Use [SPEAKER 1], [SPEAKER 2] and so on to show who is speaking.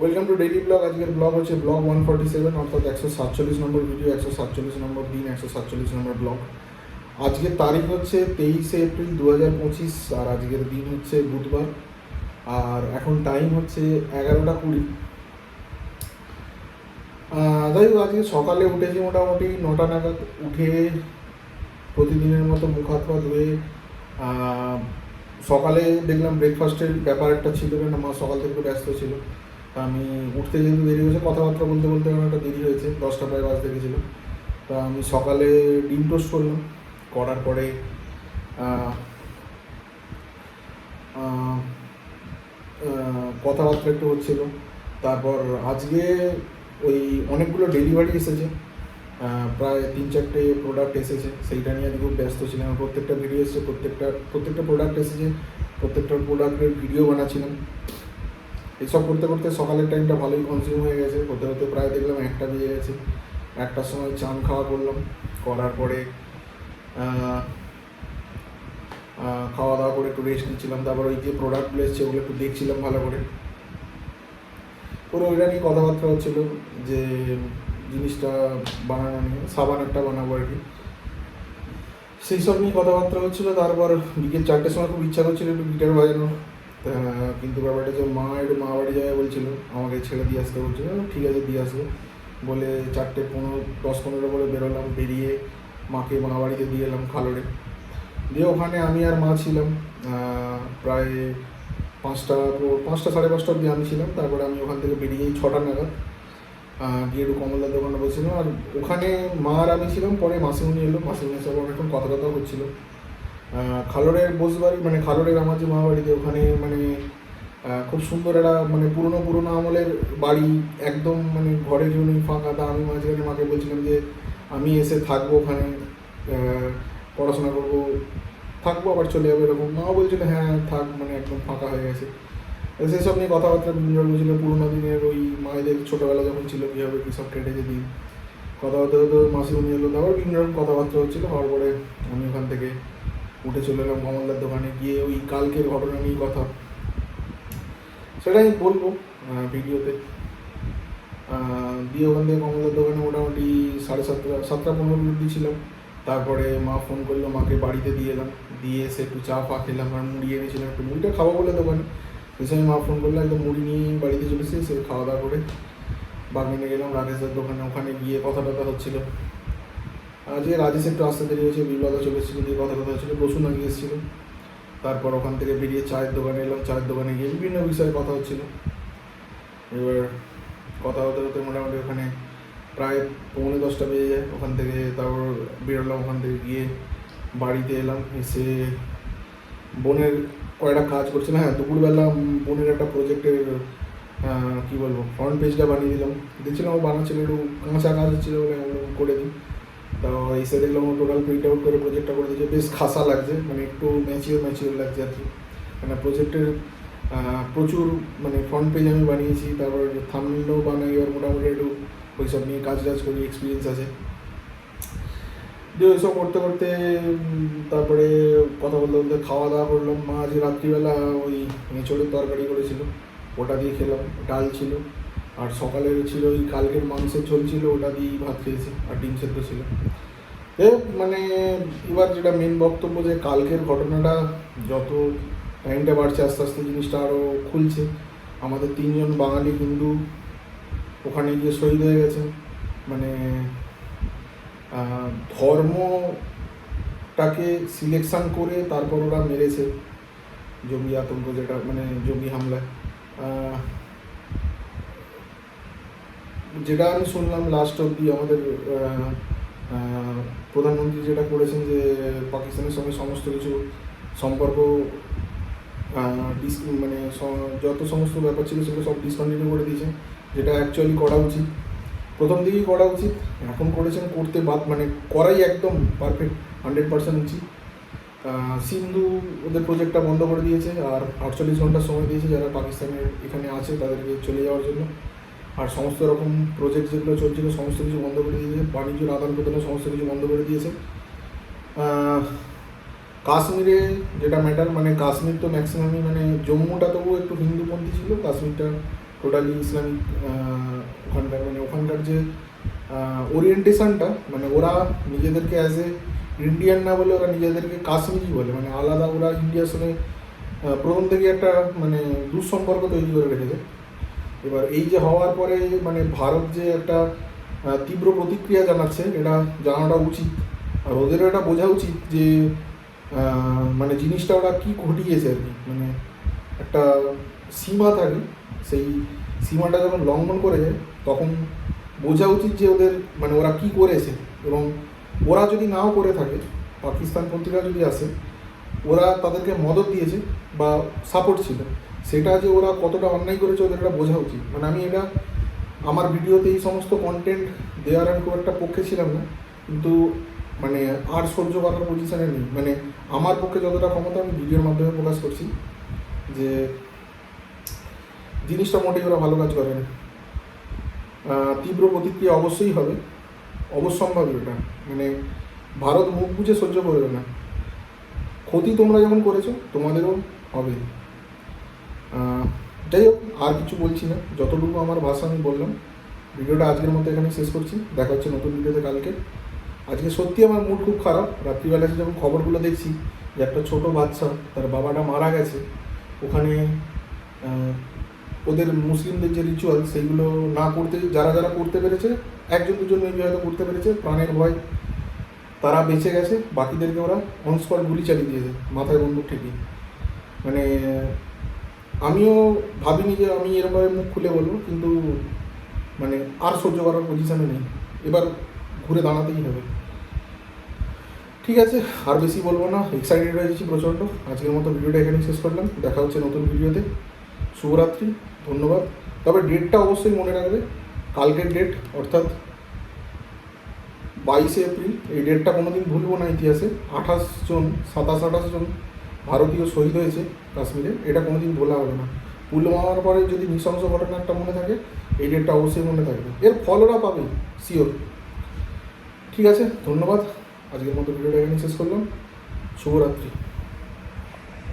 [SPEAKER 1] Welcome to daily blog. আজকের blog হচ্ছে blog 147, অর্থাৎ 147 নম্বর ভিডিও, 147 নম্বর দিন, 147 নম্বর ব্লগ। আজকের তারিখ হচ্ছে 23শে এপ্রিল 2025, আর আজকের দিন হচ্ছে বুধবার, আর এখন টাইম হচ্ছে 11টা 20। যাই হোক, আজকে সকালে উঠেছি মোটামুটি 9টা নাগাদ। উঠে প্রতিদিনের মতো মুখ হাত পা ধুয়ে সকালে দেখলাম ব্রেকফাস্টের ব্যাপার একটা ছিল, কেন মা সকাল থেকে একটু ব্যস্ত ছিল। আমি উঠতে যেহেতু দেরি হয়েছে, কথাবার্তা বলতে বলতে আমার একটা দেরি হয়েছে, 10টা প্রায় বাজতে গেছিলো। তা আমি সকালে ডিম টোস্ট করলাম। করার পরে কথাবার্তা একটু হচ্ছিল। তারপর আজকে ওই অনেকগুলো ডেলিভারি এসেছে, প্রায় 3-4টে প্রোডাক্ট এসেছে, সেইটা নিয়ে আজকে খুব ব্যস্ত ছিলাম। প্রত্যেকটা ভিডিও এসেছে, প্রত্যেকটা প্রোডাক্ট এসেছে, প্রত্যেকটা প্রোডাক্টের ভিডিও বানাচ্ছিলাম। এইসব করতে করতে সকালের টাইমটা ভালোই কনজিউম হয়ে গেছে। হতে হতে প্রায় দেখলাম 1টা বেজে গেছে। 1টার সময় চান খাওয়া করলাম। করার পরে খাওয়া দাওয়া করে একটু রেস্ট নিচ্ছিলাম। তারপর ওই যে প্রোডাক্টগুলো এসছে ওগুলো একটু দেখছিলাম ভালো করে। পুরো ওইটা নিয়ে কথাবার্তা হচ্ছিল যে জিনিসটা বানানো নিয়ে, সাবান একটা বানাবো আর কি, সেই সব নিয়ে কথাবার্তা হচ্ছিলো। তারপর বিকেল 4টের সময় খুব ইচ্ছা করছিল একটু গিটার বাজানোর, কিন্তু ব্যাপারটা যে একটু মা বাড়ি যাবে বলছিল, আমাকে ছেড়ে দিয়ে আসতে বলছিল। ঠিক আছে, দিয়ে আসবো বলে 4:10-15 বলে বেরোলাম। বেরিয়ে মাকে মা বাড়িতে দিয়ে এলাম খালোড়ে। দিয়ে ওখানে আমি আর মা ছিলাম প্রায় 5টা 5:30 অবধি আমি ছিলাম। তারপরে আমি ওখান থেকে বেরিয়েই 6টা নাগাদ গিয়ে একটু কমলদার দোকানে বসেছিলাম। আর ওখানে মা আর আমি ছিলাম। পরে মাসিমণি এলো, মাসিমণির সাথে অনেকক্ষণ কথা হচ্ছিলো। খালোড়ের বসবাড়ি, মানে খালোড়ের আমার যে মা বাড়িতে, ওখানে মানে খুব সুন্দর একটা মানে পুরোনো আমলের বাড়ি, একদম মানে ঘরে কেউ নেই, ফাঁকা। তা আমি মাঝখানে মাকে বলছিলাম যে আমি এসে থাকবো ওখানে, পড়াশোনা করবো, থাকবো, আবার চলে যাবো এরকম। মাও বলছিল হ্যাঁ থাক, মানে একদম ফাঁকা হয়ে গেছে। সেসব নিয়ে কথাবার্তা বিভিন্ন বলছিল, পুরোনো দিনের ওই মায়েদের ছোটোবেলা যখন ছিল কীভাবে কী সব কেটেছে দিন, কথাবার্তা হতো। মাসিমণি এলো, তারপর বিভিন্ন রকম কথাবার্তা হচ্ছিলো। হওয়ার পরে আমি ওখান থেকে উঠে চলে এলাম কমলদার দোকানে। গিয়ে ওই কালকের ঘটনা নিয়ে কথা, সেটাই বলবো ভিডিওতে। দিয়ে ওখান থেকে কমলদার দোকানে মোটামুটি 7:30 অবধি ছিলাম। তারপরে মা ফোন করলো, মাকে বাড়িতে দিয়ে এলাম। দিয়ে এসে একটু চা ফা খেলাম, আর মুড়ি এনেছিলাম, একটু মুড়িটা খাবো বলে দোকানে। সেই সময় মা ফোন করলো, একদম মুড়ি নিয়ে বাড়িতে চলে এসে সে খাওয়া দাওয়া করে বাগানে গেলাম রাজেশের দোকানে। ওখানে গিয়ে কথা টথা হচ্ছিলো। আজকে রাজেশ একটু আসতে দেরি হয়েছে, বিপ্লবদা চলে এসেছিলো, দিয়ে কথা হচ্ছিলো। রসুন আগে এসেছিলো। তারপর ওখান থেকে বেরিয়ে চায়ের দোকানে এলাম। চায়ের দোকানে গিয়ে বিভিন্ন বিষয়ে কথা হচ্ছিলো। এবার কথা হতে হতে মোটামুটি ওখানে প্রায় 9:45 বেজে যায়। ওখান থেকে তারপর বেরোলাম। ওখান থেকে গিয়ে বাড়িতে এলাম। এসে বোনের কয়েকটা কাজ করছিলাম। হ্যাঁ, দুপুরবেলা বোনের একটা প্রজেক্টের কী বলবো, ফ্রন্ট পেজটা বানিয়ে দিলাম। দেখছিলাম ও বানাচ্ছিল, একটু কাঁচা কাজ হচ্ছিলো বলে করে দিই। তো এসে দেখলাম ও টোটাল প্রিন্ট আউট করে প্রজেক্টটা করে দিয়েছে। বেশ খাসা লাগছে, মানে একটু ম্যাচিওর লাগছে আর কি। মানে প্রজেক্টের প্রচুর মানে ফ্রন্ট পেজ আমি বানিয়েছি, তারপর থাম্বনেলও বানাই। এবার মোটামুটি একটু ওই সব নিয়ে কাজ করি, এক্সপিরিয়েন্স আছে। দিয়ে ওইসব করতে করতে তারপরে কথা বলতে বলতে খাওয়া দাওয়া করলাম। মা আজ রাত্রিবেলা ওই এঁচোড়ের তরকারি করেছিল, ওটা দিয়ে খেলাম। ডাল ছিল, আর সকালে ছিল ওই কালকের মাংসের ঝোল ছিল, ওটা দিয়েই ভাত খেয়েছি, আর ডিম সেদ্ধ ছিল। মানে এবার যেটা মেন বক্তব্য, যে কালকের ঘটনাটা যত টাইমটা বাড়ছে আস্তে আস্তে জিনিসটা আরও খুলছে। আমাদের 3জন বাঙালি হিন্দু ওখানে গিয়ে শহীদ হয়ে গেছে। মানে ধর্মটাকে সিলেকশান করে তারপর ওরা মেরেছে, জঙ্গি আতঙ্ক, যেটা মানে জঙ্গি হামলায়। যেটা আমি শুনলাম লাস্ট অবধি, আমাদের প্রধানমন্ত্রী যেটা করেছেন, যে পাকিস্তানের সঙ্গে সমস্ত কিছু সম্পর্ক মানে যত সমস্ত ব্যাপার ছিল সেগুলো সব ডিসকন্টিনিউ করে দিয়েছেন, যেটা অ্যাকচুয়ালি করা উচিত, প্রথম দিকেই করা উচিত। এখন করেছেন, করতে মানে করাই একদম পারফেক্ট 100% উচিত। সিন্ধু ওদের প্রজেক্টটা বন্ধ করে দিয়েছে, আর 48 ঘন্টার সময় দিয়েছে যারা পাকিস্তানের এখানে আছে তাদেরকে চলে যাওয়ার জন্য। আর সমস্ত রকম প্রজেক্ট যেগুলো চলছিল সমস্ত কিছু বন্ধ করে দিয়েছে, বাণিজ্যের আদান প্রদানের সমস্ত কিছু বন্ধ করে দিয়েছে। কাশ্মীরে যেটা ম্যাটার, মানে কাশ্মীর তো ম্যাক্সিমামই, মানে জম্মুটা তবুও একটু হিন্দুপন্থী ছিল, কাশ্মীরটা টোটালি ইসলামিক ওখানকার মানে ওখানকার যে ওরিয়েন্টেশনটা, মানে ওরা নিজেদেরকে অ্যাজ এ ইন্ডিয়ান না বলে ওরা নিজেদেরকে কাশ্মীরি বলে, মানে আলাদা। ওরা ইন্ডিয়ার সঙ্গে প্রথম থেকে একটা মানে দুঃসম্পর্ক তৈরি করে রেখেছে। এবার এই যে হওয়ার পরে মানে ভারত যে একটা তীব্র প্রতিক্রিয়া জানাচ্ছে, এটা জানাটা উচিত। আর ওদেরও এটা বোঝা উচিত যে মানে জিনিসটা ওরা কী ঘটিয়েছে আর কি। মানে একটা সীমা থাকে, সেই সীমাটা যখন লঙ্ঘন করে যায় তখন বোঝা উচিত যে ওদের মানে ওরা কী করেছে। এবং ওরা যদি নাও করে থাকে, পাকিস্তানপন্থীরা যদি আসে, ওরা তাদেরকে মদত দিয়েছে বা সাপোর্ট ছিল, সেটা যে ওরা কতটা অন্যায় করেছে ওদের এটা বোঝা উচিত। মানে আমি এটা আমার ভিডিওতে এই সমস্ত কন্টেন্ট দেওয়ার আমি খুব একটা পক্ষে ছিলাম না, কিন্তু মানে আর সহ্য করার পজিশানে নেই। মানে আমার পক্ষে যতটা ক্ষমতা আমি ভিডিওর মাধ্যমে প্রকাশ করছি যে জিনিসটা মোটেই ওরা ভালো কাজ করে না। তীব্র প্রতিক্রিয়া অবশ্যই হবে, অবশ্যম্ভাবী এটা। মানে ভারত মুখ বুঝে সহ্য করবে না। ক্ষতি তোমরা যখন করেছো তোমাদেরও হবে। যাই হোক, আর কিছু বলছি না, যতটুকু আমার ভাষা আমি বললাম। ভিডিওটা আজকের মতো এখানে শেষ করছি, দেখা হচ্ছে নতুন ভিডিওতে কালকে। আজকে সত্যি আমার মুড খুব খারাপ। রাত্রিবেলা এসে যখন খবরগুলো দেখছি যে একটা ছোটো বাচ্চা, তার বাবাটা মারা গেছে, ওখানে ওদের মুসলিমদের যে রিচুয়াল সেইগুলো না করতে, যারা যারা করতে পেরেছে, একজন দুজন মেবি হয়তো করতে পেরেছে, প্রাণের ভয় তারা বেঁচে গেছে, বাকিদেরকে ওরা অন স্পট গুলি চালিয়ে দিয়েছে মাথায় বন্দুক ঠেকিয়ে। মানে আমিও ভাবিনি যে আমি এরকমভাবে মুখ খুলে বলবো, কিন্তু মানে আর সহ্য করার পজিশানে নেই, এবার ঘুরে দাঁড়াতেই হবে। ঠিক আছে, আর বেশি বলবো না, এক্সাইটেড হয়ে গেছি প্রচণ্ড। আজকের মতো ভিডিওটা এখানেই শেষ করলাম, দেখা হচ্ছে নতুন ভিডিওতে। শুভরাত্রি, ধন্যবাদ। তবে ডেটটা অবশ্যই মনে রাখবে, কালকের ডেট অর্থাৎ 22শে এপ্রিল। এই ডেটটা কোনোদিন ভুলবো না ইতিহাসে। 27-28 জন ভারতীয় শহীদ হয়েছে কাশ্মীরে, এটা কোনোদিন ভোলা হবে না। পুলওয়ামার পরে যদি নৃশংস ঘটনা একটা মনে থাকে, এই ডেটটা অবশ্যই মনে থাকবে। এর ফল ওরা পাবে শিওর। ঠিক আছে, ধন্যবাদ। আজকের মতো ভিডিওটা এখানে শেষ করলাম। শুভরাত্রি।